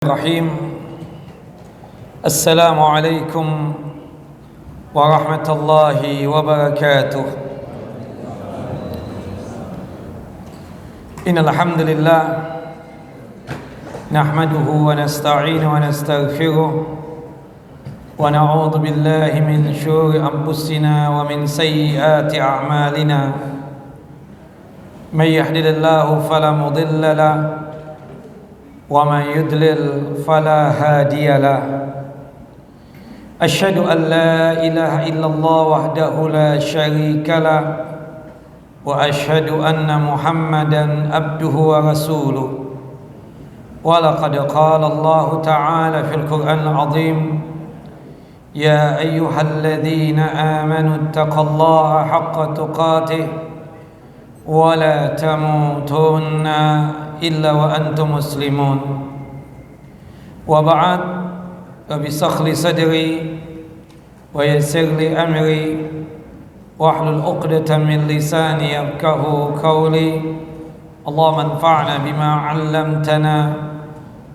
الرحيم. السلام عليكم ورحمة الله وبركاته. إن الحمد لله نحمده ونستعينه ونستغفره ونعوذ بالله من شرور أنفسنا ومن سيئات أعمالنا. من يهده الله فلا مضل له ومن يضلل فلا هادي له. أشهد أن لا إله إلا الله وحده لا شريك له وأشهد أن محمدا عبده ورسوله. ولقد قال الله تعالى في القرآن العظيم: يا أيها الذين آمنوا اتقوا الله حق تقاته ولا تموتن إلا وأنتم مسلمون. وبعد، رب اشرح لي صدري ويسر لي أمري واحلل عقدة من لساني يفقهوا قولي. اللهم انفعنا بما علمتنا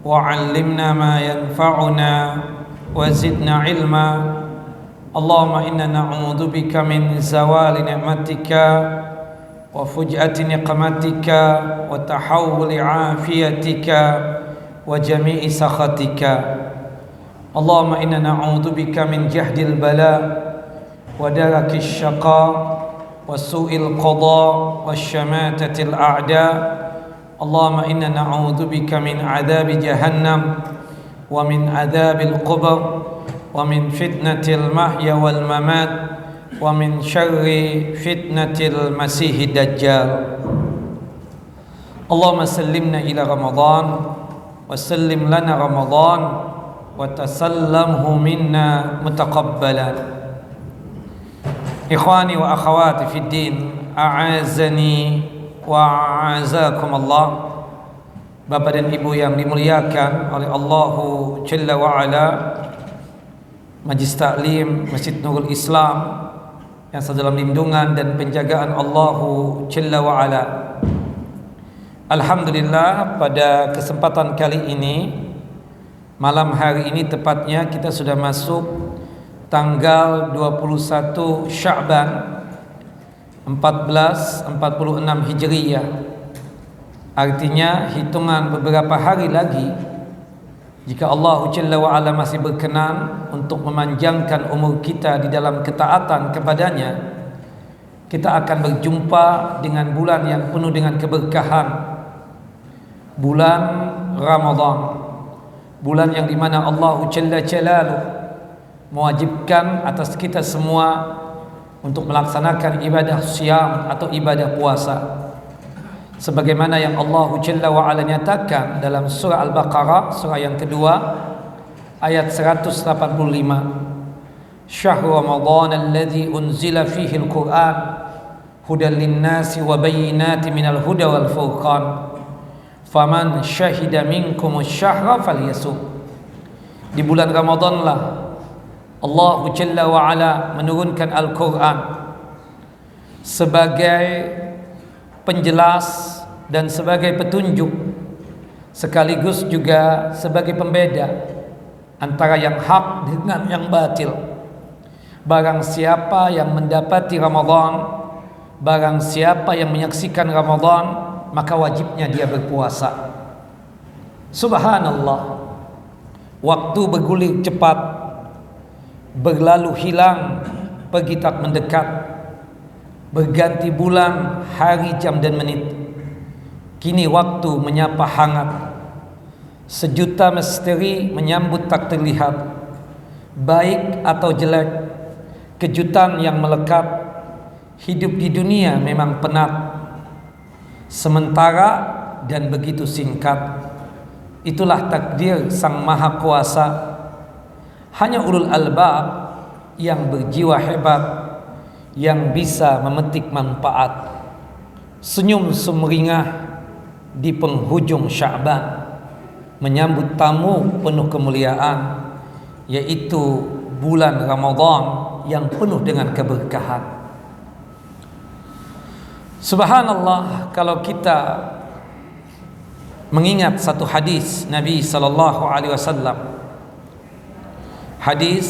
وعلمنا ما ينفعنا وزدنا علما. اللهم إنا نعوذ بك من زوال نعمتك وفجأة نقمتك وتحول عافيتك وجميع سخطك. اللهم إنا نعوذ بك من جهد البلاء ودرك الشقاء وسوء القضاء والشماتة الأعداء. اللهم إنا نعوذ بك من عذاب جهنم ومن عذاب القبر ومن فتنة المحيا والممات ومن شر فتنة المسيح الدجال. اللهم سلمنا إلى رمضان وسلم لنا رمضان وتسلمه منا متقبلا. إخواني وأخواتي في الدين، أعزني وأعزكم الله. Bapak dan Ibu yang dimuliakan oleh Allah Jalla wa'ala, Majlis Taklim Masjid Nurul Islam yang sedalam lindungan dan penjagaan Allah Jalla wa'ala. Alhamdulillah, pada kesempatan kali ini, malam hari ini tepatnya, kita sudah masuk tanggal 21 Sya'ban 1446 Hijriyah. Artinya hitungan beberapa hari lagi, jika Allah Jalla wa'ala masih berkenan untuk memanjangkan umur kita di dalam ketaatan kepadanya, kita akan berjumpa dengan bulan yang penuh dengan keberkahan, bulan Ramadan, bulan yang dimana Allah Jalla Jalaluh mewajibkan atas kita semua untuk melaksanakan ibadah siam atau ibadah puasa, sebagaimana yang Allah Jalla wa'ala nyatakan dalam surah Al-Baqarah, surah yang kedua, ayat 185. Syahrul Ramadan alladzi unzila fihi al-Qur'an hudan lin-nasi wa bayyinatin minal huda wal furqan faman syahida minkum asy-syahra falyasum. Di bulan Ramadanlah Allah Jalla wa'ala menurunkan Al-Qur'an sebagai penjelas dan sebagai petunjuk, sekaligus juga sebagai pembeda antara yang hak dengan yang batil. Barang siapa yang mendapati Ramadan, barang siapa yang menyaksikan Ramadan, maka wajibnya dia berpuasa. Subhanallah, waktu bergulir cepat, berlalu hilang, pergi tak mendekat, berganti bulan, hari, jam dan menit. Kini waktu menyapa hangat, sejuta misteri menyambut tak terlihat. Baik atau jelek, kejutan yang melekat. Hidup di dunia memang penat, sementara dan begitu singkat. Itulah takdir Sang Maha Kuasa. Hanya ulul albab yang berjiwa hebat yang bisa memetik manfaat. Senyum sumringah di penghujung Sya'ban, menyambut tamu penuh kemuliaan, yaitu bulan Ramadan yang penuh dengan keberkahan. Subhanallah, kalau kita mengingat satu hadis Nabi sallallahu alaihi wasallam. Hadis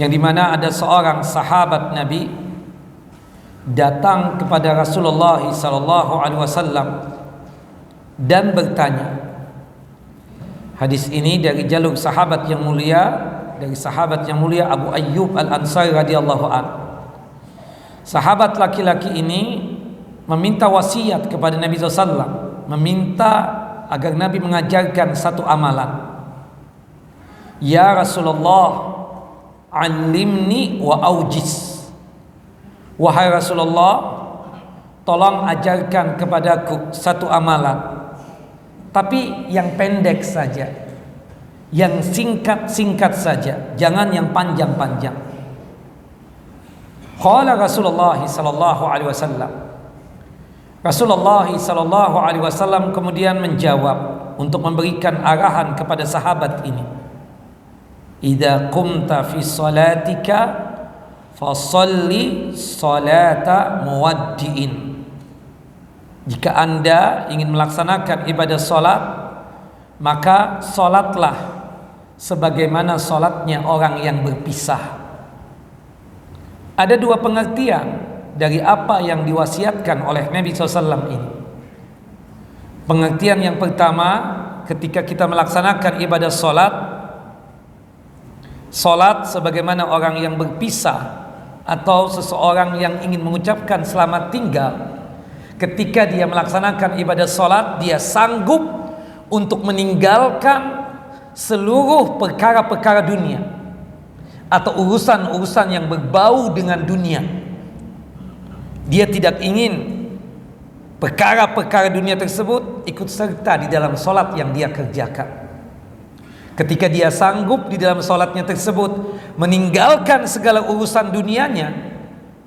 yang dimana ada seorang sahabat Nabi datang kepada Rasulullah sallallahu alaihi wasallam dan bertanya. Hadis ini dari jalur sahabat yang mulia, dari sahabat yang mulia Abu Ayyub Al-Ansari radhiyallahu an. Sahabat laki-laki ini meminta wasiat kepada Nabi SAW, meminta agar Nabi mengajarkan satu amalan. Ya Rasulullah, alimni wa aujiz. Wahai Rasulullah, tolong ajarkan kepadaku satu amalan, tapi yang pendek saja, yang singkat-singkat saja, jangan yang panjang-panjang. Qala Rasulullah sallallahu alaihi wasallam. Rasulullah sallallahu alaihi wasallam kemudian menjawab untuk memberikan arahan kepada sahabat ini. Idza qumta fi salatika fasalli salata muwaddi'in. Jika Anda ingin melaksanakan ibadah salat, maka salatlah sebagaimana salatnya orang yang berpisah. Ada dua pengertian dari apa yang diwasiatkan oleh Nabi SAW ini. Pengertian yang pertama, ketika kita melaksanakan ibadah salat, salat sebagaimana orang yang berpisah atau seseorang yang ingin mengucapkan selamat tinggal. Ketika dia melaksanakan ibadah salat, dia sanggup untuk meninggalkan seluruh perkara-perkara dunia atau urusan-urusan yang berbau dengan dunia. Dia tidak ingin perkara-perkara dunia tersebut ikut serta di dalam solat yang dia kerjakan. Ketika dia sanggup di dalam solatnya tersebut meninggalkan segala urusan dunianya,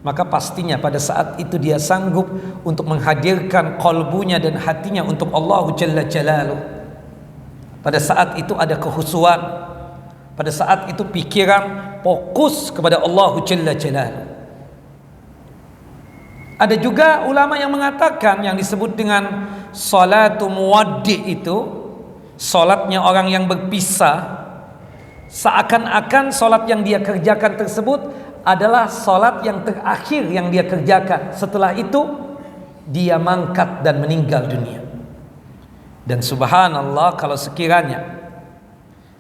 maka pastinya pada saat itu dia sanggup untuk menghadirkan qalbunya dan hatinya untuk Allah Jalla Jalaluh. Pada saat itu ada kehusuan, pada saat itu pikiran fokus kepada Allah Jalla Jalaluh. Ada juga ulama yang mengatakan yang disebut dengan salatu muwaddi' itu, salatnya orang yang berpisah, seakan-akan salat yang dia kerjakan tersebut adalah salat yang terakhir yang dia kerjakan. Setelah itu dia mangkat dan meninggal dunia. Dan subhanallah, kalau sekiranya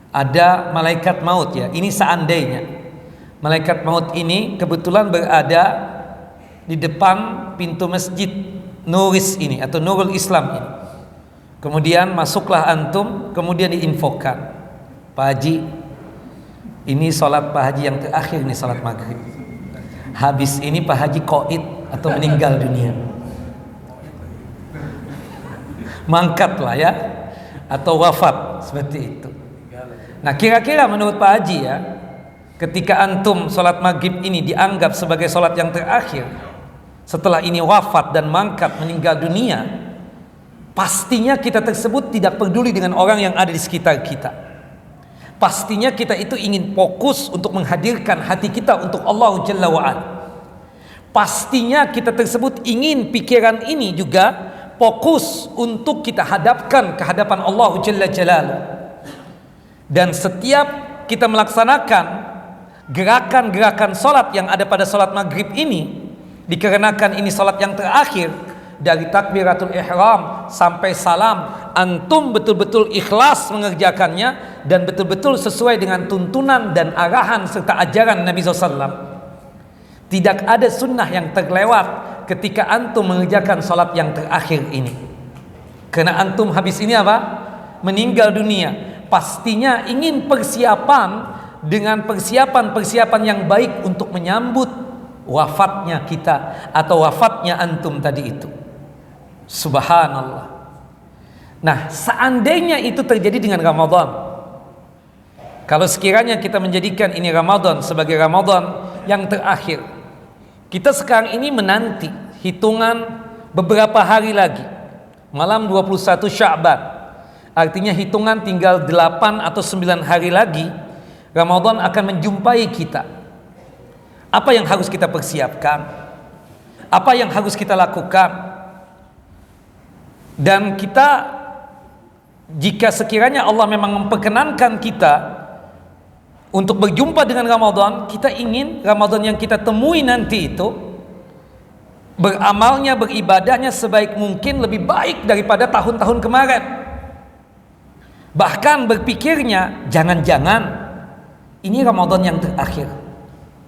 ada malaikat maut, ya, ini seandainya malaikat maut ini kebetulan berada di depan pintu masjid Nuris ini atau Nurul Islam ini. Kemudian masuklah antum, kemudian diinfokan, Pak Haji, ini sholat Pak Haji yang terakhir nih, sholat maghrib. Habis ini Pak Haji qaid atau meninggal dunia. Mangkatlah ya, atau wafat, seperti itu. Nah, kira-kira menurut Pak Haji ya, ketika antum sholat maghrib ini dianggap sebagai sholat yang terakhir, setelah ini wafat dan mangkat meninggal dunia, pastinya kita tersebut tidak peduli dengan orang yang ada di sekitar kita. Pastinya kita itu ingin fokus untuk menghadirkan hati kita untuk Allah Jalla wa'ala. Pastinya kita tersebut ingin pikiran ini juga fokus untuk kita hadapkan ke hadapan Allah Jalla Jalaluh. Dan setiap kita melaksanakan gerakan-gerakan salat yang ada pada salat maghrib ini, dikarenakan ini salat yang terakhir, dari takbiratul ihram sampai salam, antum betul-betul ikhlas mengerjakannya dan betul-betul sesuai dengan tuntunan dan arahan serta ajaran Nabi SAW. Tidak ada sunnah yang terlewat ketika antum mengerjakan salat yang terakhir ini. Karena antum habis ini apa? Meninggal dunia. Pastinya ingin persiapan dengan persiapan-persiapan yang baik untuk menyambut wafatnya kita atau wafatnya antum tadi itu. Subhanallah. Nah, seandainya itu terjadi dengan Ramadan, kalau sekiranya kita menjadikan ini Ramadan sebagai Ramadan yang terakhir, kita sekarang ini menanti hitungan beberapa hari lagi, malam 21 Sya'ban, artinya hitungan tinggal 8 atau 9 hari lagi Ramadan akan menjumpai kita. Apa yang harus kita persiapkan? Apa yang harus kita lakukan? Dan kita, jika sekiranya Allah memang memperkenankan kita untuk berjumpa dengan Ramadan, kita ingin Ramadan yang kita temui nanti itu beramalnya, beribadahnya sebaik mungkin, lebih baik daripada tahun-tahun kemarin. Bahkan berpikirnya, jangan-jangan ini Ramadan yang terakhir.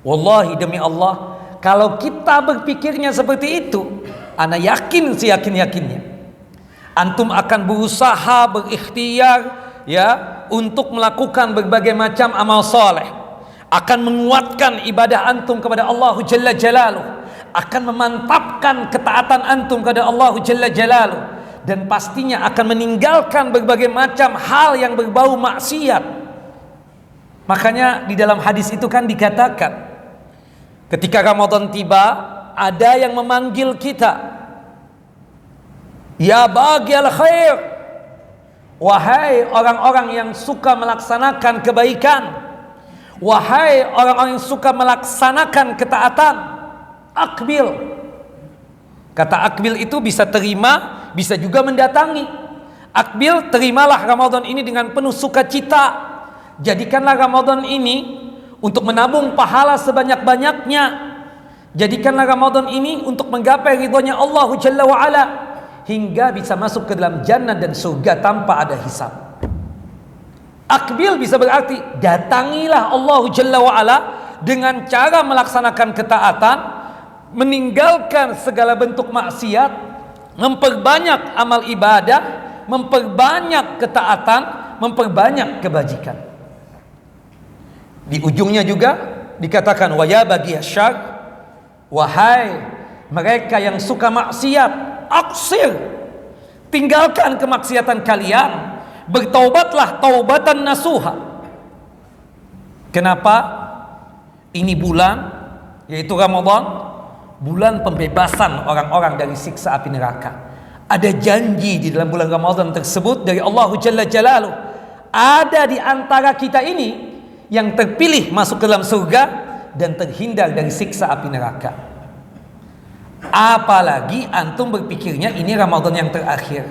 Wallahi, demi Allah, kalau kita berpikirnya seperti itu, ana yakin seyakin-yakinnya antum akan berusaha, berikhtiar ya, untuk melakukan berbagai macam amal soleh, akan menguatkan ibadah antum kepada Allah Jalla Jalaluh, akan memantapkan ketaatan antum kepada Allah Jalla Jalaluh, dan pastinya akan meninggalkan berbagai macam hal yang berbau maksiat. Makanya di dalam hadis itu kan dikatakan, ketika Ramadan tiba, ada yang memanggil kita, ya baghil khair, wahai orang-orang yang suka melaksanakan kebaikan, wahai orang-orang yang suka melaksanakan ketaatan, akbil. Kata akbil itu bisa terima, bisa juga mendatangi. Akbil, terimalah Ramadan ini dengan penuh sukacita. Jadikanlah Ramadan ini untuk menabung pahala sebanyak-banyaknya. Jadikanlah Ramadan ini untuk menggapai ridhonya Allah Jalla wa'ala, hingga bisa masuk ke dalam jannah dan surga tanpa ada hisab. Akbil bisa berarti datangilah Allah Jalla wa'ala dengan cara melaksanakan ketaatan, meninggalkan segala bentuk maksiat, memperbanyak amal ibadah, memperbanyak ketaatan, memperbanyak kebajikan. Di ujungnya juga dikatakan, wa ya baghiyasyar, wahai mereka yang suka maksiat, aksir, tinggalkan kemaksiatan kalian, bertaubatlah taubatan nasuha. Kenapa? Ini bulan, yaitu Ramadan, bulan pembebasan orang-orang dari siksa api neraka. Ada janji di dalam bulan Ramadan tersebut dari Allah Jalla Jalaluh. Ada di antara kita ini yang terpilih masuk ke dalam surga dan terhindar dari siksa api neraka. Apalagi antum berpikirnya ini Ramadan yang terakhir.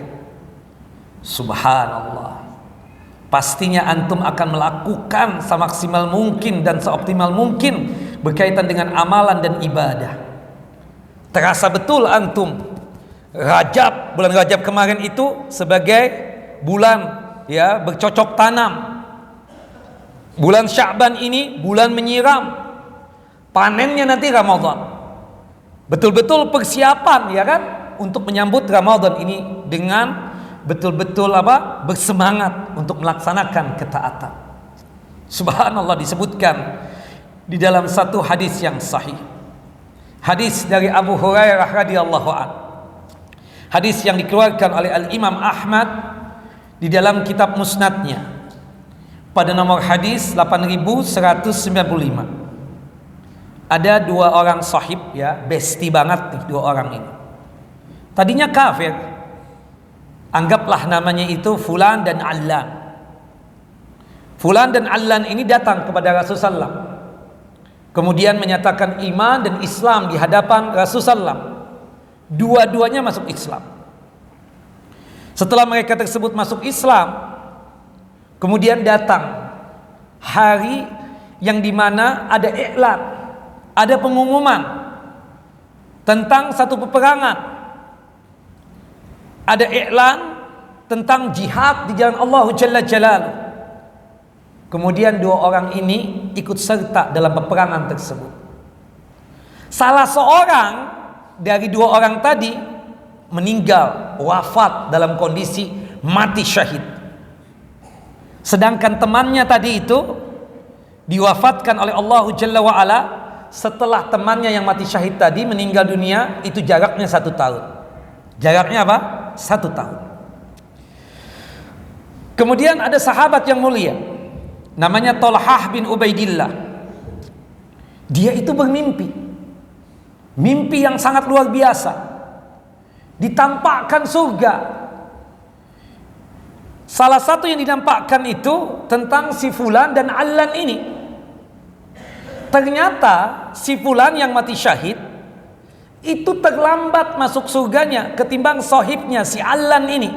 Subhanallah, pastinya antum akan melakukan semaksimal mungkin dan seoptimal mungkin berkaitan dengan amalan dan ibadah. Terasa betul antum Rajab, bulan Rajab kemarin itu sebagai bulan ya bercocok tanam. Bulan Sya'ban ini bulan menyiram, panennya nanti Ramadan. Betul-betul persiapan ya kan untuk menyambut Ramadan ini dengan betul-betul bersemangat untuk melaksanakan ketaatan. Subhanallah, disebutkan di dalam satu hadis yang sahih, hadis dari Abu Hurairah radhiyallahu an, hadis yang dikeluarkan oleh Al-Imam Ahmad di dalam kitab Musnadnya pada nomor hadis 8195. Ada dua orang sahib ya, besti banget nih dua orang ini. Tadinya kafir, anggaplah namanya itu Fulan dan Allan. Fulan dan Allan ini datang kepada Rasulullah SAW, kemudian menyatakan iman dan Islam di hadapan Rasulullah SAW. Dua-duanya masuk Islam. Setelah mereka tersebut masuk Islam, kemudian datang hari yang dimana ada iklan, ada pengumuman tentang satu peperangan, ada iklan tentang jihad di jalan Allah Jalla Jalaluh. Kemudian dua orang ini ikut serta dalam peperangan tersebut. Salah seorang dari dua orang tadi meninggal, wafat dalam kondisi mati syahid. Sedangkan temannya tadi itu diwafatkan oleh Allah Jalla wa'ala setelah temannya yang mati syahid tadi meninggal dunia, itu jaraknya 1 tahun. Jaraknya apa? 1 tahun. Kemudian ada sahabat yang mulia, namanya Thalhah bin Ubaidillah. Dia itu bermimpi, mimpi yang sangat luar biasa. Ditampakkan surga. Salah satu yang dinampakkan itu tentang si Fulan dan Allan ini. Ternyata si Fulan yang mati syahid itu terlambat masuk surganya ketimbang sahibnya si Allan ini,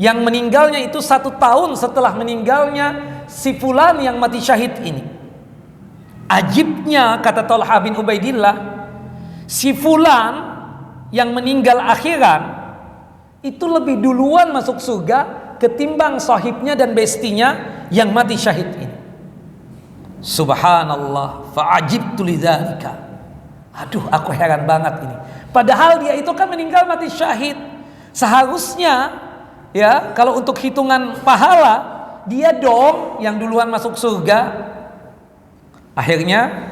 yang meninggalnya itu 1 tahun setelah meninggalnya si fulan yang mati syahid ini. Ajibnya, kata Talha bin Ubaidillah, si fulan yang meninggal akhiran itu lebih duluan masuk surga ketimbang sahibnya dan bestinya yang mati syahid ini. Subhanallah, fa'ajibtu lidzalika. Aduh, aku heran banget ini. Padahal dia itu kan meninggal mati syahid. Seharusnya ya, kalau untuk hitungan pahala, dia dong yang duluan masuk surga. Akhirnya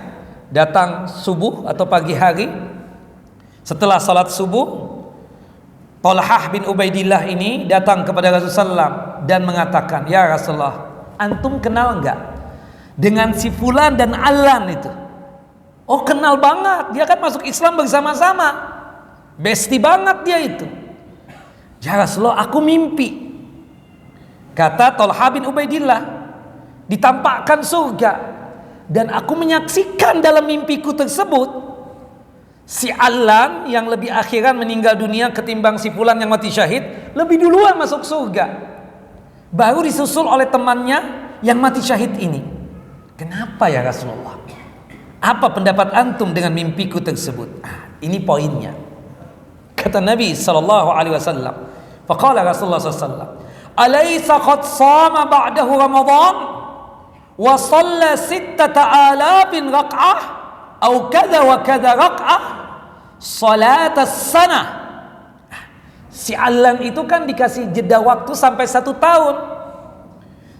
datang subuh atau pagi hari, setelah salat subuh, Talhah bin Ubaidillah ini datang kepada Rasulullah SAW dan mengatakan, "Ya Rasulullah, antum kenal enggak dengan si fulan dan Allan itu?" "Oh, kenal banget, dia kan masuk Islam bersama-sama, besti banget dia itu." "Ya Rasulullah, aku mimpi," kata Talha bin Ubaidillah, "ditampakkan surga, dan aku menyaksikan dalam mimpiku tersebut si Allan yang lebih akhiran meninggal dunia ketimbang si fulan yang mati syahid lebih duluan masuk surga, baru disusul oleh temannya yang mati syahid ini. Kenapa ya Rasulullah? Apa pendapat antum dengan mimpiku tersebut?" Ini poinnya. Kata Nabi SAW, faqala Rasulullah SAW, "Alaysa qad sama ba'dahu Ramadan wa shalla 6,000 rak'ah atau kada wa kada rak'ah salat as-sanah." Si Allan itu kan dikasih jeda waktu sampai 1 tahun,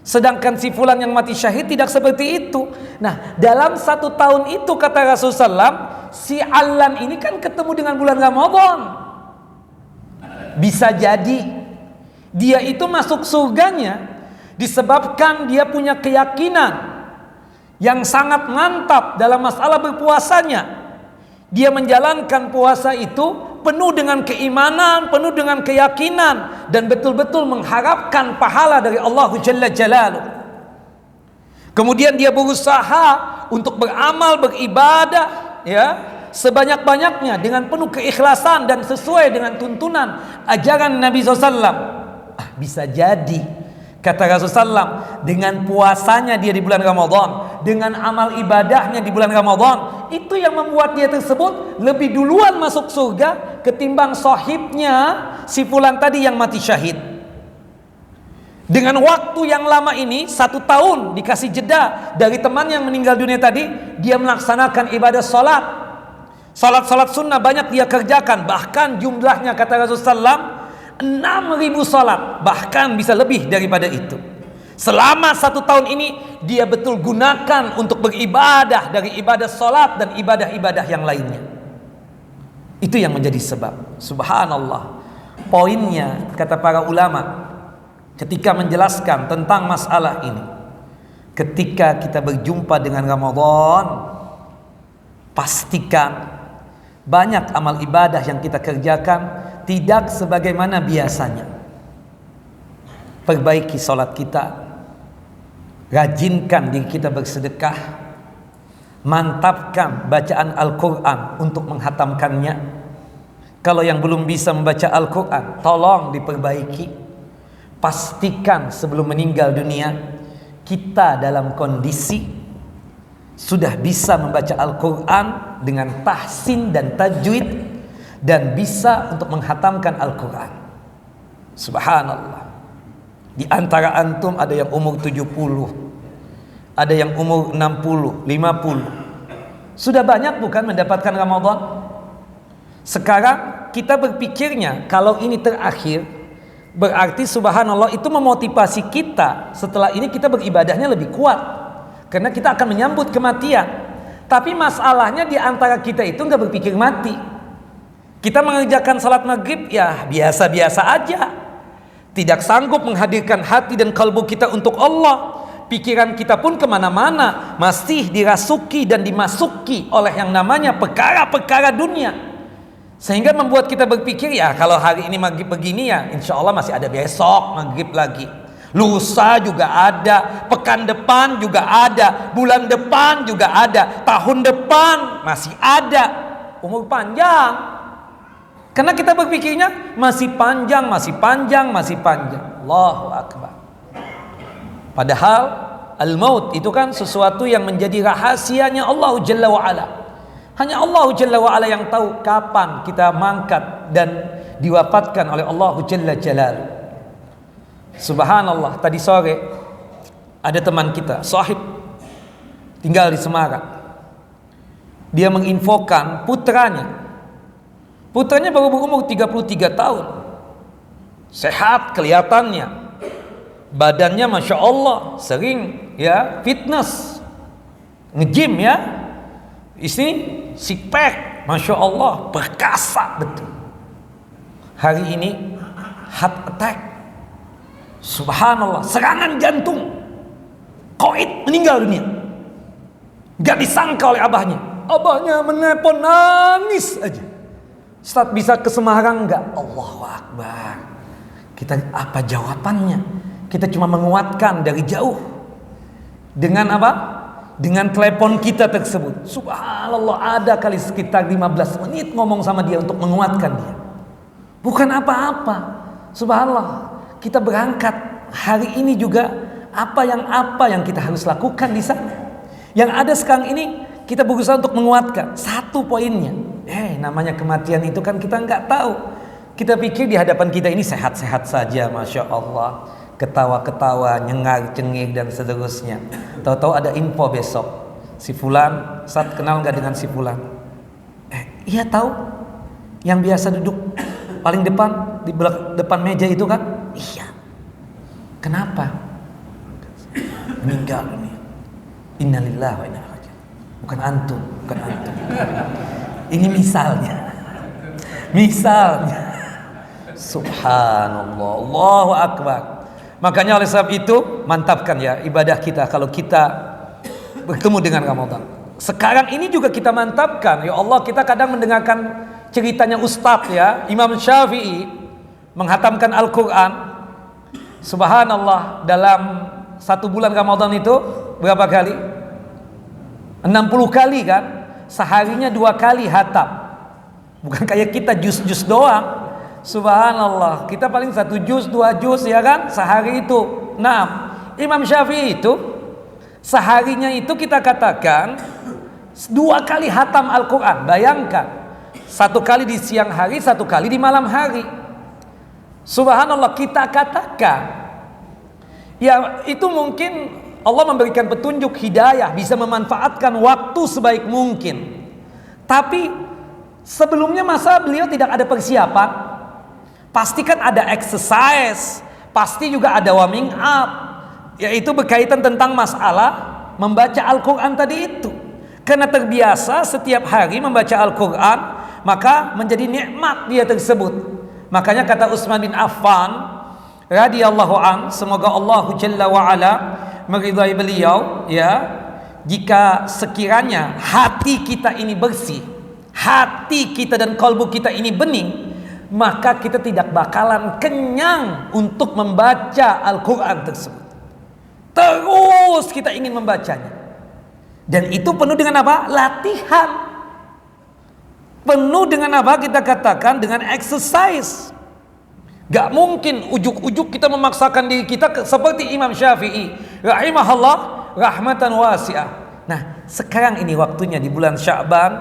sedangkan si fulan yang mati syahid tidak seperti itu. Nah, dalam 1 tahun itu, kata Rasulullah SAW, si Allan ini kan ketemu dengan bulan Ramadan. Bisa jadi dia itu masuk surganya disebabkan dia punya keyakinan yang sangat mantap dalam masalah berpuasanya. Dia menjalankan puasa itu penuh dengan keimanan, penuh dengan keyakinan, dan betul-betul mengharapkan pahala dari Allah Jalla Jalaluh. Kemudian dia berusaha untuk beramal, beribadah ya, sebanyak-banyaknya dengan penuh keikhlasan dan sesuai dengan tuntunan ajaran Nabi SAW. Bisa jadi, kata Rasulullah, dengan puasanya dia di bulan Ramadan, dengan amal ibadahnya di bulan Ramadan, itu yang membuat dia tersebut lebih duluan masuk surga ketimbang sahibnya si fulan tadi yang mati syahid. Dengan waktu yang lama ini, 1 tahun dikasih jeda dari teman yang meninggal dunia tadi, dia melaksanakan ibadah salat. Salat sunnah banyak dia kerjakan, bahkan jumlahnya, kata Rasulullah, 6.000 salat, bahkan bisa lebih daripada itu. Selama 1 tahun ini dia betul gunakan untuk beribadah, dari ibadah salat dan ibadah-ibadah yang lainnya. Itu yang menjadi sebab. Subhanallah. Poinnya, kata para ulama ketika menjelaskan tentang masalah ini, ketika kita berjumpa dengan Ramadan, pastikan banyak amal ibadah yang kita kerjakan tidak sebagaimana biasanya. Perbaiki salat kita, rajinkan diri kita bersedekah, mantapkan bacaan Al-Quran untuk menghatamkannya. Kalau yang belum bisa membaca Al-Quran, tolong diperbaiki. Pastikan sebelum meninggal dunia kita dalam kondisi sudah bisa membaca Al-Quran dengan tahsin dan tajwid, dan bisa untuk menghatamkan Al-Quran. Subhanallah. Di antara antum ada yang umur 70, ada yang umur 60, 50. Sudah banyak bukan mendapatkan Ramadan? Sekarang kita berpikirnya kalau ini terakhir, berarti subhanallah itu memotivasi kita setelah ini kita beribadahnya lebih kuat, karena kita akan menyambut kematian. Tapi masalahnya di antara kita itu nggak berpikir mati. Kita mengerjakan salat maghrib ya biasa-biasa aja, tidak sanggup menghadirkan hati dan kalbu kita untuk Allah. Pikiran kita pun kemana-mana, masih dirasuki dan dimasuki oleh yang namanya perkara-perkara dunia, sehingga membuat kita berpikir ya kalau hari ini maghrib begini ya insya Allah masih ada besok maghrib lagi, lusa juga ada, pekan depan juga ada, bulan depan juga ada, tahun depan masih ada. umur panjang. Karena kita berpikirnya masih panjang, masih panjang, masih panjang. Allahu Akbar. Padahal al-maut itu kan sesuatu yang menjadi rahasianya Allah Jalla wa'ala. Hanya Allah Jalla wa'ala yang tahu kapan kita mangkat dan diwafatkan oleh Allah Jalla Jalaluh. Subhanallah, tadi sore ada teman kita, sahib, tinggal di Semarang. Dia menginfokan putranya baru berumur 33 tahun. Sehat kelihatannya. Badannya Masya Allah, sering ya fitness, nge-gym ya. Ini six pack, Masya Allah, perkasa betul. Hari ini heart attack. Subhanallah, serangan jantung. Koid, meninggal dunia. Gak disangka oleh abahnya. Abahnya menelpon, nangis aja. Ustaz, bisa ke Semarang enggak? Allahu Akbar. Kita apa jawabannya? Kita cuma menguatkan dari jauh. Dengan apa? Dengan telepon kita tersebut. Subhanallah, ada kali sekitar 15 menit ngomong sama dia untuk menguatkan dia. Bukan apa-apa. Subhanallah, kita berangkat hari ini juga apa yang kita harus lakukan di sana. Yang ada sekarang ini kita berusaha untuk menguatkan satu poinnya. Namanya kematian itu kan kita nggak tahu. Kita pikir di hadapan kita ini sehat-sehat saja, Masya Allah, ketawa-ketawa, nyengar-cengir dan seterusnya. Tahu-tahu ada info besok, si fulan, Ustaz kenal nggak dengan si fulan? Iya tahu, yang biasa duduk paling depan di depan meja itu kan? Iya. Kenapa? Meninggal dunia. Innalillahi wa inna ilaihi raji'un. Bukan antum. Ini misalnya. Subhanallah, Allahu Akbar. Makanya oleh sebab itu mantapkan ya ibadah kita kalau kita bertemu dengan Ramadan. Sekarang ini juga kita mantapkan. Ya Allah, kita kadang mendengarkan ceritanya Ustadz ya, Imam Syafi'i menghatamkan Al-Quran. Subhanallah, dalam satu bulan Ramadan itu berapa kali? 60 kali kan? Seharinya 2 kali hatam. Bukan kayak kita jus-jus doang. Subhanallah, kita paling 1 jus, 2 jus ya kan? Sehari itu 6. Imam Syafi'i itu seharinya itu kita katakan 2 kali hatam Al-Quran. Bayangkan, 1 kali di siang hari, 1 kali di malam hari. Subhanallah, kita katakan ya itu mungkin Allah memberikan petunjuk hidayah, bisa memanfaatkan waktu sebaik mungkin. Tapi sebelumnya masa beliau tidak ada persiapan? Pasti kan ada exercise, pasti juga ada warming up, yaitu berkaitan tentang masalah membaca Al-Quran tadi itu. Karena terbiasa setiap hari membaca Al-Quran, maka menjadi nikmat dia tersebut. Makanya kata Utsman bin Affan radhiyallahu an, semoga Allah Jalla wa ala meridai beliau ya, jika sekiranya hati kita ini bersih, hati kita dan kalbu kita ini bening, maka kita tidak bakalan kenyang untuk membaca Al-Quran tersebut. Terus kita ingin membacanya. Dan itu penuh dengan apa? Latihan. Penuh dengan apa? Kita katakan dengan exercise. Gak mungkin ujuk-ujuk kita memaksakan diri kita seperti Imam Syafi'i rahimahullah rahmatan wasi'ah. Nah, sekarang ini waktunya di bulan Sya'ban,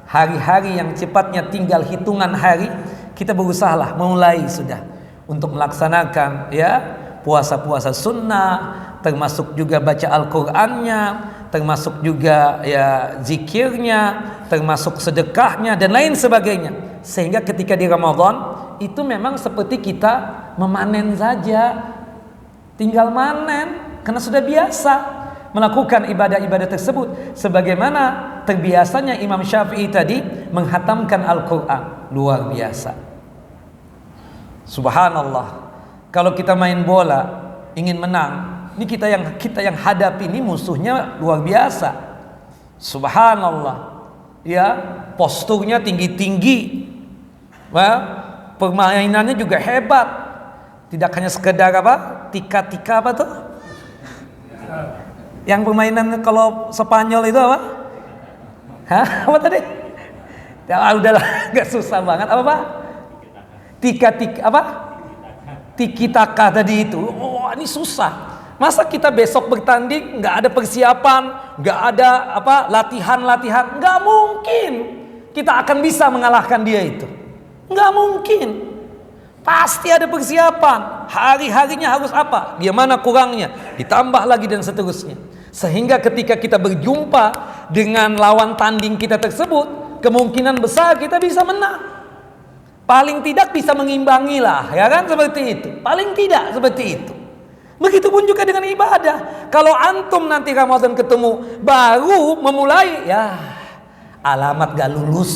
hari-hari yang cepatnya tinggal hitungan hari, kita berusahalah mulai sudah untuk melaksanakan ya puasa-puasa sunnah, termasuk juga baca Al-Qur'annya, termasuk juga ya zikirnya, termasuk sedekahnya dan lain sebagainya. Sehingga ketika di Ramadan itu memang seperti kita memanen saja, tinggal manen karena sudah biasa melakukan ibadah-ibadah tersebut. Sebagaimana terbiasanya Imam Syafi'i tadi menghatamkan Al-Quran, luar biasa. Subhanallah, kalau kita main bola ingin menang, ini kita yang hadapi ini musuhnya luar biasa. Subhanallah, ya posturnya tinggi-tinggi, permainannya juga hebat, tidak hanya sekedar apa tika-tika apa tuh, yang permainan kalau Spanyol itu apa? Hah? Apa tadi? Ya udahlah, nggak susah banget. Apa Pak? Tiki taka tadi itu. Oh, ini susah. Masa kita besok bertanding nggak ada persiapan, nggak ada latihan, nggak mungkin kita akan bisa mengalahkan dia itu. Nggak mungkin. Pasti ada persiapan. Hari-harinya harus apa? Dia mana kurangnya? Ditambah lagi dan seterusnya. Sehingga ketika kita berjumpa dengan lawan tanding kita tersebut, kemungkinan besar kita bisa menang. Paling tidak bisa mengimbangi lah, ya kan, seperti itu. Paling tidak seperti itu. Begitupun juga dengan ibadah. Kalau antum nanti Ramadan ketemu baru memulai, ya alamat gak lulus.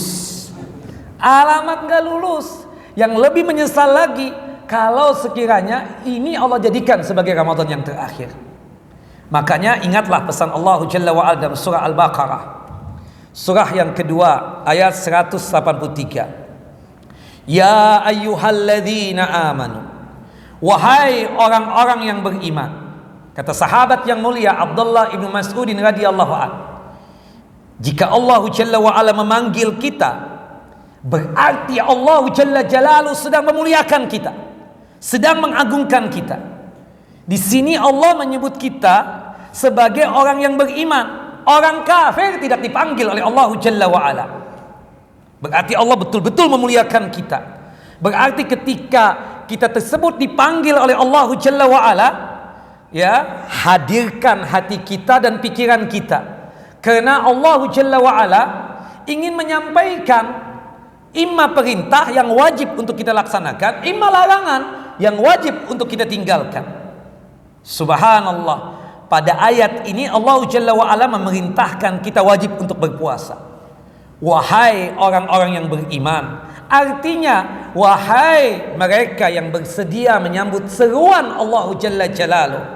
Alamat gak lulus. Yang lebih menyesal lagi kalau sekiranya ini Allah jadikan sebagai Ramadan yang terakhir. Makanya ingatlah pesan Allah Jalla wa'ala dalam surah Al-Baqarah, surah yang kedua ayat 183. Ya ayyuhalladzina amanu, wahai orang-orang yang beriman. Kata sahabat yang mulia Abdullah ibnu Mas'udin radhiyallahu anhu, jika Allah Jalla wa'ala memanggil kita, berarti Allah Jalla Jalaluhu sedang memuliakan kita, sedang mengagungkan kita. Di sini Allah menyebut kita sebagai orang yang beriman. Orang kafir tidak dipanggil oleh Allah Jalla wa'ala. Berarti Allah betul-betul memuliakan kita. Berarti ketika kita tersebut dipanggil oleh Allah Jalla wa'ala, ya, hadirkan hati kita dan pikiran kita. Karena Allah Jalla wa'ala ingin menyampaikan imma perintah yang wajib untuk kita laksanakan, imma larangan yang wajib untuk kita tinggalkan. Subhanallah. Pada ayat ini Allah Jalla wa'ala memerintahkan kita wajib untuk berpuasa. Wahai orang-orang yang beriman, artinya wahai mereka yang bersedia menyambut seruan Allah Jalla Jalaluhu.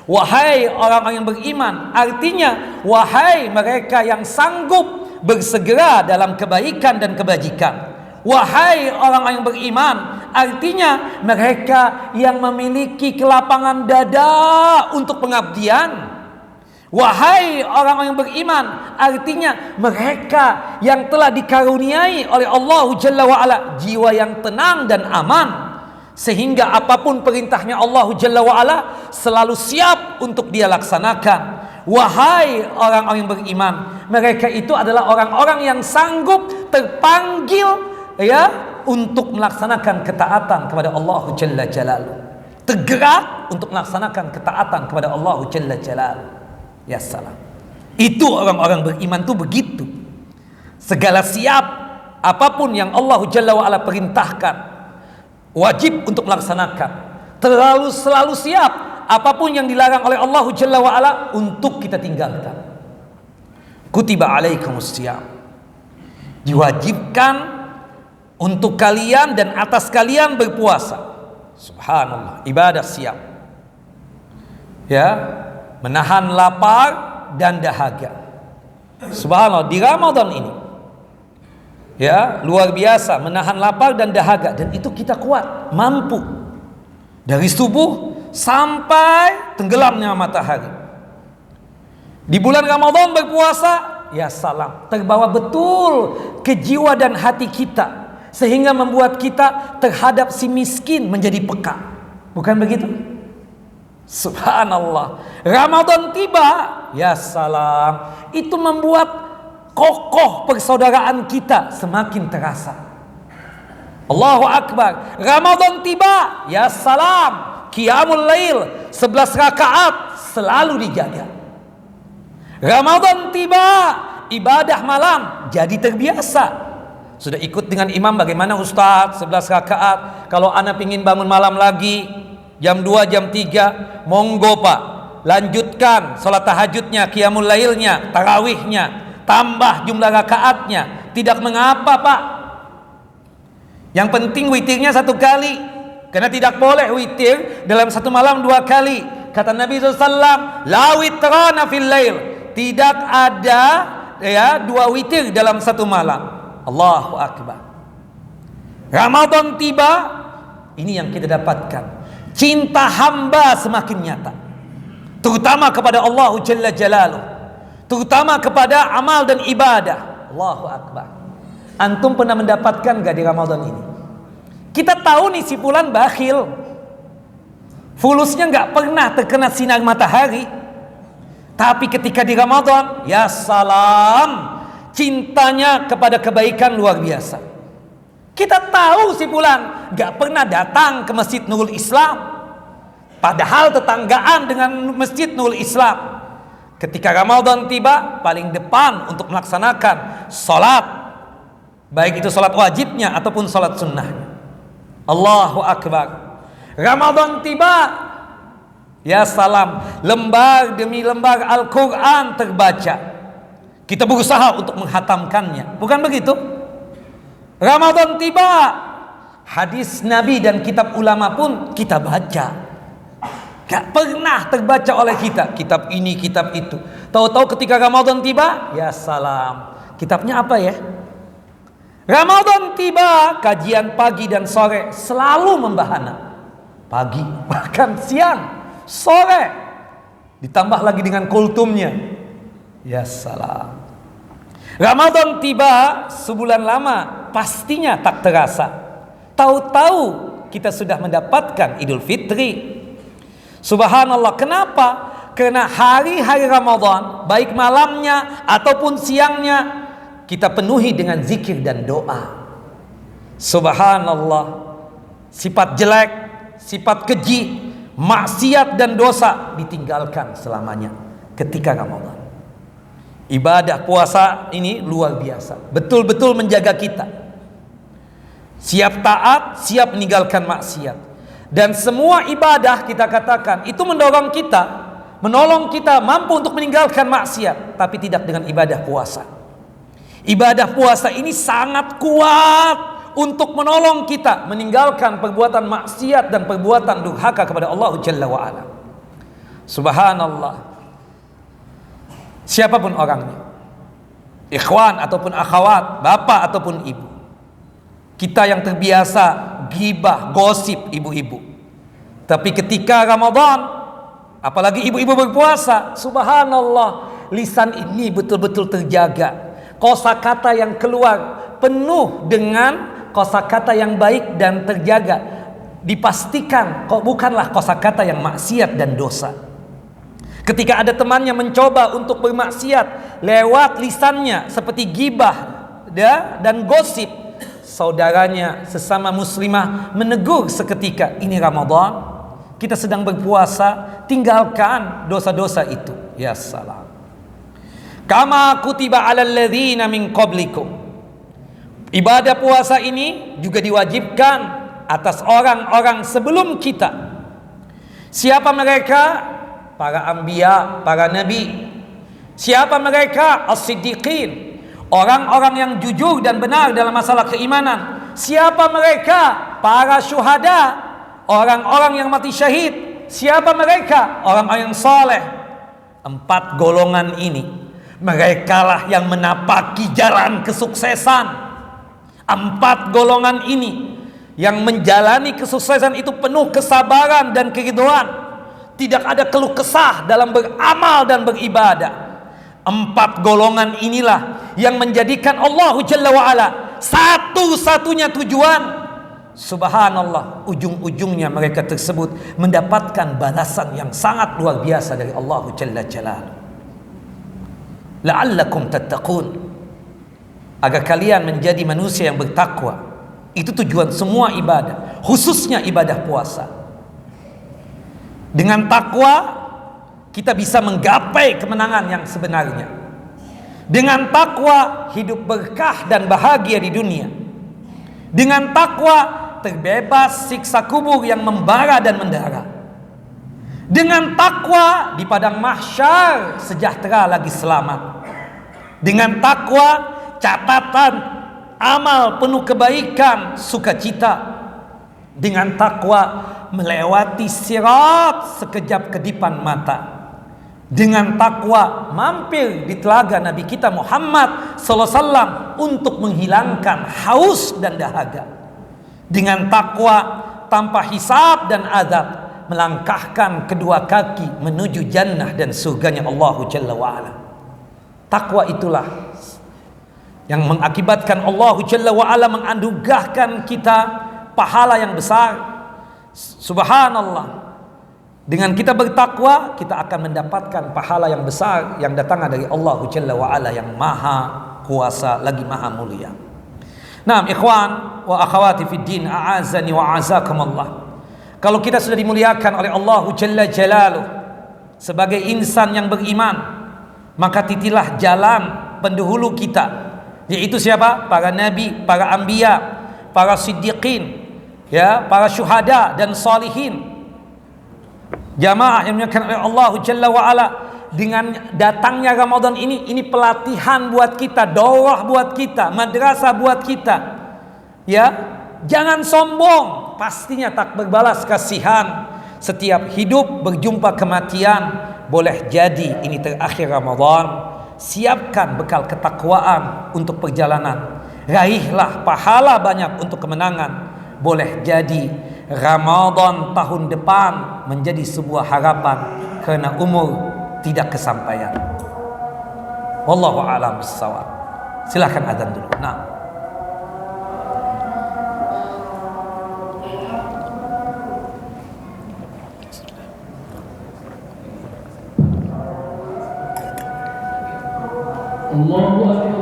Wahai orang-orang yang beriman, artinya wahai mereka yang sanggup bersegera dalam kebaikan dan kebajikan. Wahai orang-orang yang beriman, artinya mereka yang memiliki kelapangan dada untuk pengabdian. Wahai orang-orang yang beriman, artinya mereka yang telah dikaruniai oleh Allah Jalla wa'ala jiwa yang tenang dan aman, sehingga apapun perintahnya Allah Jalla wa'ala selalu siap untuk dia laksanakan. Wahai orang-orang yang beriman, mereka itu adalah orang-orang yang sanggup terpanggil, ya, untuk melaksanakan ketaatan kepada Allah Jalla Jalaluhu. Tergerak untuk melaksanakan ketaatan kepada Allah Jalla Jalaluhu. Ya salam. Itu orang-orang beriman tuh begitu. Segala siap, apapun yang Allah Jalla wa'ala perintahkan, wajib untuk melaksanakan. Selalu siap, apapun yang dilarang oleh Allah Jalla wa'ala untuk kita tinggalkan. Kutiba alaikumus syiyam, diwajibkan untuk kalian dan atas kalian berpuasa. Subhanallah, ibadah siap, ya, menahan lapar dan dahaga. Subhanallah, di Ramadan ini, ya, luar biasa menahan lapar dan dahaga, dan itu kita kuat, mampu dari subuh sampai tenggelamnya matahari. Di bulan Ramadan berpuasa, ya salam, terbawa betul ke jiwa dan hati kita, sehingga membuat kita terhadap si miskin menjadi peka. Bukan begitu? Subhanallah. Ramadan tiba, ya salam, itu membuat kokoh persaudaraan kita semakin terasa. Allahu Akbar. Ramadan tiba, ya salam, qiyamul lail 11 rakaat selalu dijaga. Ramadan tiba, ibadah malam jadi terbiasa. Sudah ikut dengan imam, bagaimana Ustaz? 11 rakaat. Kalau anak ingin bangun malam lagi jam 2, jam 3, monggo Pak, lanjutkan sholat tahajudnya, qiyamul lailnya, tarawihnya, tambah jumlah rakaatnya, tidak mengapa Pak. Yang penting witirnya 1 kali, karena tidak boleh witir dalam satu malam 2 kali. Kata Nabi SAW, la witrana fil lail, tidak ada, ya, 2 witir dalam satu malam. Allahu Akbar. Ramadan tiba, ini yang kita dapatkan, cinta hamba semakin nyata, terutama kepada Allah Jalla Jalaluhu, terutama kepada amal dan ibadah. Allahu Akbar. Antum pernah mendapatkan gak di Ramadan ini? Kita tahu nih si fulan bakhil, fulusnya gak pernah terkena sinar matahari, tapi ketika di Ramadan, ya salam, cintanya kepada kebaikan luar biasa. Kita tahu si fulan gak pernah datang ke Masjid Nurul Islam, padahal tetanggaan dengan Masjid Nurul Islam. Ketika Ramadan tiba, paling depan untuk melaksanakan sholat, baik itu sholat wajibnya ataupun sholat sunnahnya. Allahu Akbar. Ramadan tiba, ya salam, lembar demi lembar Al-Quran terbaca. Kita berusaha untuk menghatamkannya, bukan begitu? Ramadan tiba, hadis Nabi dan kitab ulama pun kita baca. Gak pernah terbaca oleh kita kitab ini, kitab itu. Tahu-tahu ketika Ramadan tiba, ya salam, kitabnya apa ya? Ramadan tiba, kajian pagi dan sore selalu membahana. Pagi, bahkan siang, sore, ditambah lagi dengan kultumnya. Ya salam. Ramadan tiba, sebulan lama pastinya tak terasa. Tahu-tahu kita sudah mendapatkan Idul Fitri. Subhanallah, kenapa? Karena hari-hari Ramadan, baik malamnya ataupun siangnya, kita penuhi dengan zikir dan doa. Subhanallah, sifat jelek, sifat keji, maksiat dan dosa ditinggalkan selamanya ketika Ramadan. Ibadah puasa ini luar biasa, betul-betul menjaga kita. Siap taat, siap meninggalkan maksiat. Dan semua ibadah kita katakan itu mendorong kita, menolong kita mampu untuk meninggalkan maksiat, tapi tidak dengan ibadah puasa. Ibadah puasa ini sangat kuat untuk menolong kita meninggalkan perbuatan maksiat dan perbuatan durhaka kepada Allah Jalla wa Ala. Subhanallah. Siapapun orangnya, ikhwan ataupun akhwat, bapak ataupun ibu, kita yang terbiasa gibah, gosip ibu-ibu. Tapi ketika Ramadan, apalagi ibu-ibu berpuasa, subhanallah, lisan ini betul-betul terjaga. Kosakata yang keluar penuh dengan kosakata yang baik dan terjaga. Dipastikan kok bukanlah kosakata yang maksiat dan dosa. Ketika ada temannya mencoba untuk bermaksiat lewat lisannya seperti gibah dan gosip, saudaranya sesama muslimah menegur seketika, ini Ramadan, kita sedang berpuasa, tinggalkan dosa-dosa itu. Ya salam. Kama kutiba 'alal ladzina min qablikum. Ibadah puasa ini juga diwajibkan atas orang-orang sebelum kita. Siapa mereka? Para anbiya, para nabi. Siapa mereka? As-siddiqin, orang-orang yang jujur dan benar dalam masalah keimanan. Siapa mereka? Para syuhada, orang-orang yang mati syahid. Siapa mereka? Orang-orang yang saleh. 4 golongan ini, merekalah yang menapaki jalan kesuksesan. 4 golongan ini yang menjalani kesuksesan itu penuh kesabaran dan keridhaan. Tidak ada keluh kesah dalam beramal dan beribadah. 4 golongan inilah yang menjadikan Allah Jalla wa'ala satu-satunya tujuan. Subhanallah, ujung-ujungnya mereka tersebut mendapatkan balasan yang sangat luar biasa dari Allah Jalla Jalaluhu. La'allakum tattaqun, agar kalian menjadi manusia yang bertakwa. Itu tujuan semua ibadah, khususnya ibadah puasa. Dengan takwa kita bisa menggapai kemenangan yang sebenarnya. Dengan takwa hidup berkah dan bahagia di dunia. Dengan takwa terbebas siksa kubur yang membara dan mendara. Dengan takwa di padang mahsyar sejahtera lagi selamat. Dengan takwa catatan amal penuh kebaikan, sukacita. Dengan takwa melewati sirat sekejap kedipan mata. Dengan takwa mampir di telaga Nabi kita Muhammad sallallahu alaihi wasallam untuk menghilangkan haus dan dahaga. Dengan takwa tanpa hisab dan azab melangkahkan kedua kaki menuju jannah dan surganya Allah Jalla wa'ala. Takwa itulah yang mengakibatkan Allah Jalla wa Ala menganugerahkan kita pahala yang besar. Subhanallah. Dengan kita bertakwa, kita akan mendapatkan pahala yang besar yang datang dari Allah Jalla wa Ala yang maha kuasa lagi maha mulia. Naam ikhwan wa akhawati fid din, a'azani wa a'azakumullah. Kalau kita sudah dimuliakan oleh Allah Jalla Jalaluh sebagai insan yang beriman, maka titilah jalan pendahulu kita, yaitu siapa? Para nabi, para anbiya, para siddiqin, ya, para syuhada dan salihin. Jamaah yang dimuliakan oleh Allah Jalla wa Ala, dengan datangnya Ramadan ini pelatihan buat kita, daurah buat kita, madrasah buat kita. Ya, jangan sombong, pastinya tak berbalas kasihan. Setiap hidup berjumpa kematian. Boleh jadi ini terakhir Ramadan. Siapkan bekal ketakwaan untuk perjalanan. Raihlah pahala banyak untuk kemenangan. Boleh jadi Ramadan tahun depan menjadi sebuah harapan karena umur tidak kesampaian. Wallahu a'lam bissawab. Silakan azan dulu. Nah. Allahu Akbar.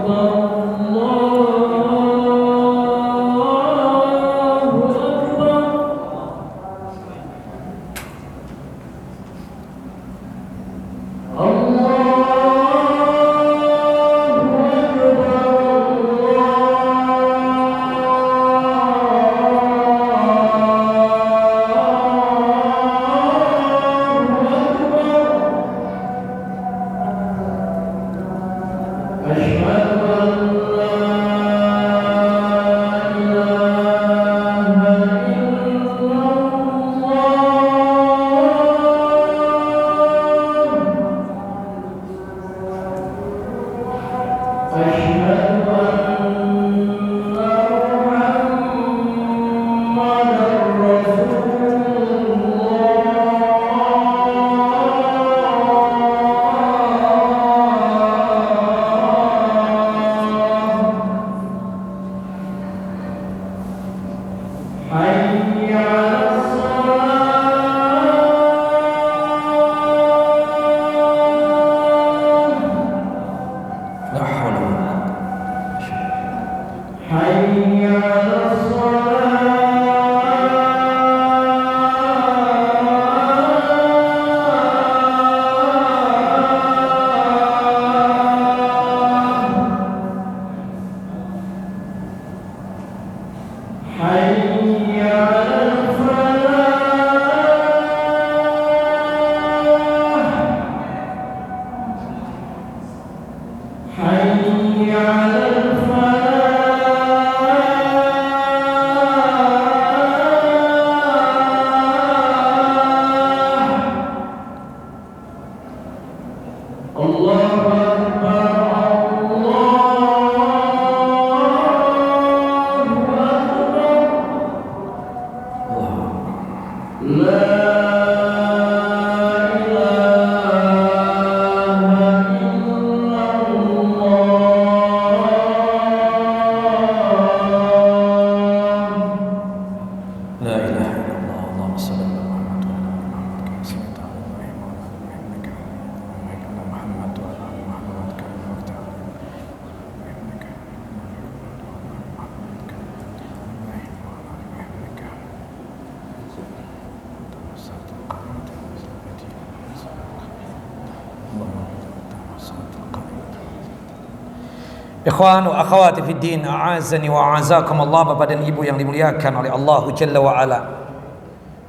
Ikhwan wa akhawati fid din, a'azani wa a'azakumullah, Bapak dan Ibu yang dimuliakan oleh Allah Jalla wa Ala.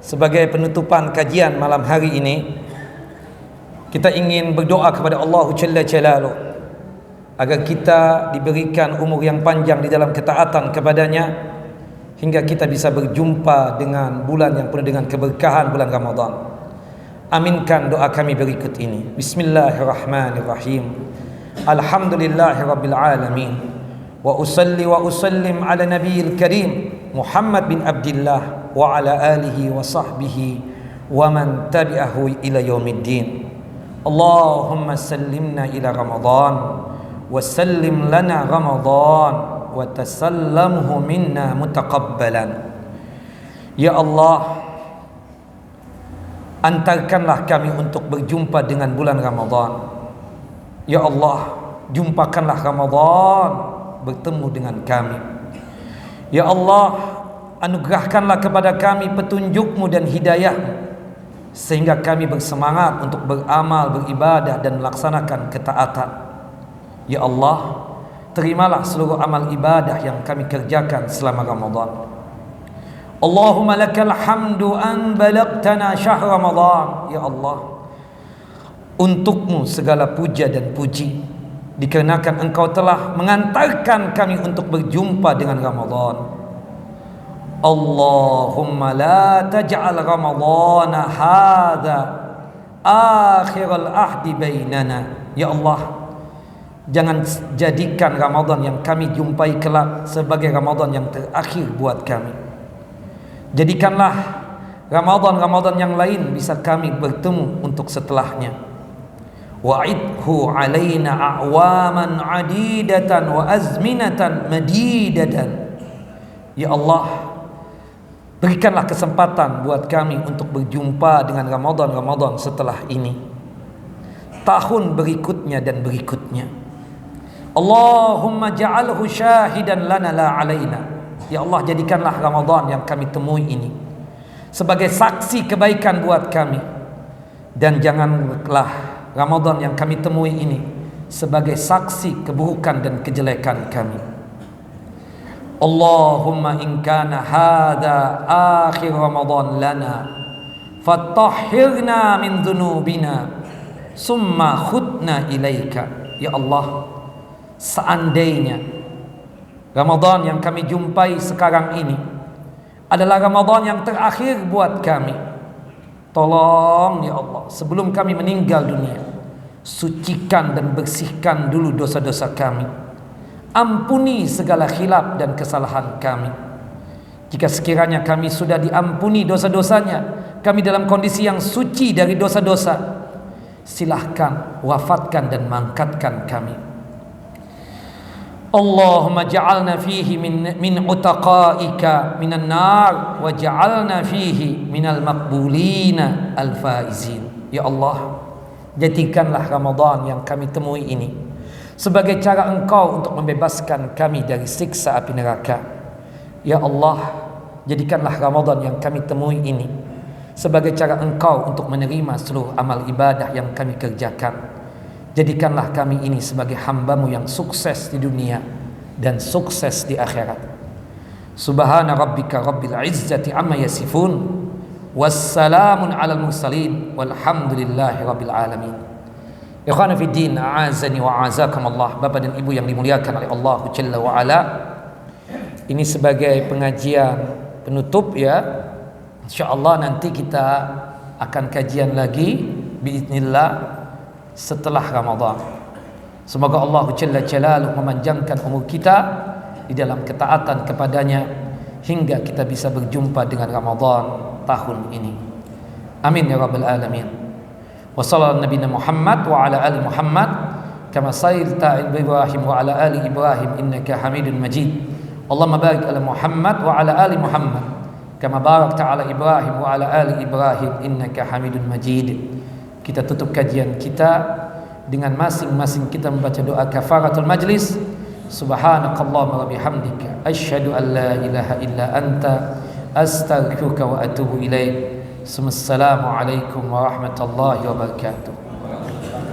Sebagai penutupan kajian malam hari ini, kita ingin berdoa kepada Allah Jalla Jalaluh agar kita diberikan umur yang panjang di dalam ketaatan kepadanya hingga kita bisa berjumpa dengan bulan yang penuh dengan keberkahan, bulan Ramadan. Aminkan doa kami berikut ini. Bismillahirrahmanirrahim. Alhamdulillahi Rabbil Alamin. Wa usalli wa usallim ala nabiyil karim Muhammad bin Abdillah wa ala alihi wa sahbihi wa man tabi'ahu ila yaumiddin. Allahumma sallimna ila Ramadan sallim lana Ramadan wa tasallamhu minna mutaqabbalan. Ya Allah, antarkanlah kami untuk berjumpa dengan bulan Ramadan. Ya Allah, jumpakanlah Ramadan bertemu dengan kami. Ya Allah, anugerahkanlah kepada kami petunjuk-Mu dan hidayah-Mu, sehingga kami bersemangat untuk beramal, beribadah dan melaksanakan ketaatan. Ya Allah, terimalah seluruh amal ibadah yang kami kerjakan selama Ramadan. Allahumma lakal hamdu an balagtana syahr Ramadan. Ya Allah, untuk-Mu segala puja dan puji, dikarenakan Engkau telah mengantarkan kami untuk berjumpa dengan Ramadan. Allahumma la taj'al Ramadhana hadha akhiral ahdi bainana. Ya Allah, jangan jadikan Ramadan yang kami jumpai kelak sebagai Ramadan yang terakhir buat kami. Jadikanlah Ramadan-Ramadan yang lain bisa kami bertemu untuk setelahnya. Wa'idhu alaina a'waman adidatan wa azminatan madidatan. Ya Allah, berikanlah kesempatan buat kami untuk berjumpa dengan Ramadan-Ramadan setelah ini, tahun berikutnya dan berikutnya. Allahumma ja'alhu syahidan lana la alaina. Ya Allah, jadikanlah Ramadan yang kami temui ini sebagai saksi kebaikan buat kami, dan janganlah Ramadan yang kami temui ini sebagai saksi keburukan dan kejelekan kami. Allahumma in kana hadha akhir Ramadan lana fatahhirna min dhunubina summa khudna ilaika. Ya Allah, seandainya Ramadan yang kami jumpai sekarang ini adalah Ramadan yang terakhir buat kami, tolong ya Allah, sebelum kami meninggal dunia, sucikan dan bersihkan dulu dosa-dosa kami. Ampuni segala khilaf dan kesalahan kami. Jika sekiranya kami sudah diampuni dosa-dosanya, kami dalam kondisi yang suci dari dosa-dosa, silahkan wafatkan dan mangkatkan kami. Allahumma ja'alna fihi min utaqaika minan nar wa ja'alna fihi minal maqbulina al-faizin. Ya Allah, jadikanlah Ramadan yang kami temui ini sebagai cara Engkau untuk membebaskan kami dari siksa api neraka. Ya Allah, jadikanlah Ramadan yang kami temui ini sebagai cara Engkau untuk menerima seluruh amal ibadah yang kami kerjakan. Jadikanlah kami ini sebagai hamba-Mu yang sukses di dunia dan sukses di akhirat. Subhana rabbika rabbil izzati amma yasifun, wassalamun alal mursalin, walhamdulillahi rabbil alamin. Ikhwana fi din, a'azani wa a'azakumullah. Bapak dan Ibu yang dimuliakan oleh Allah Jalla wa Ala, ini sebagai pengajian penutup ya. Insyaallah nanti kita akan kajian lagi biiznillah setelah Ramadan. Semoga Allah Jalla Jalaluhu memanjangkan umur kita di dalam ketaatan kepadanya hingga kita bisa berjumpa dengan Ramadan tahun ini. Amin ya rabbal alamin. Wa sallallahu nabiyana Muhammad wa ala ali Muhammad kama sayyidta Ibrahim wa ala ali Ibrahim innaka Hamidun Majid. Allahumma barik ala Muhammad wa ala ali Muhammad kama barakta ala Ibrahim wa ala ali Ibrahim innaka Hamidun Majid. Kita tutup kajian kita dengan masing-masing kita membaca doa kafaratul majlis. Subhanakallahumma wa bihamdika asyhadu an la ilaha illa anta astaghfiruka wa atubu ilaik. Assalamualaikum warahmatullahi wabarakatuh.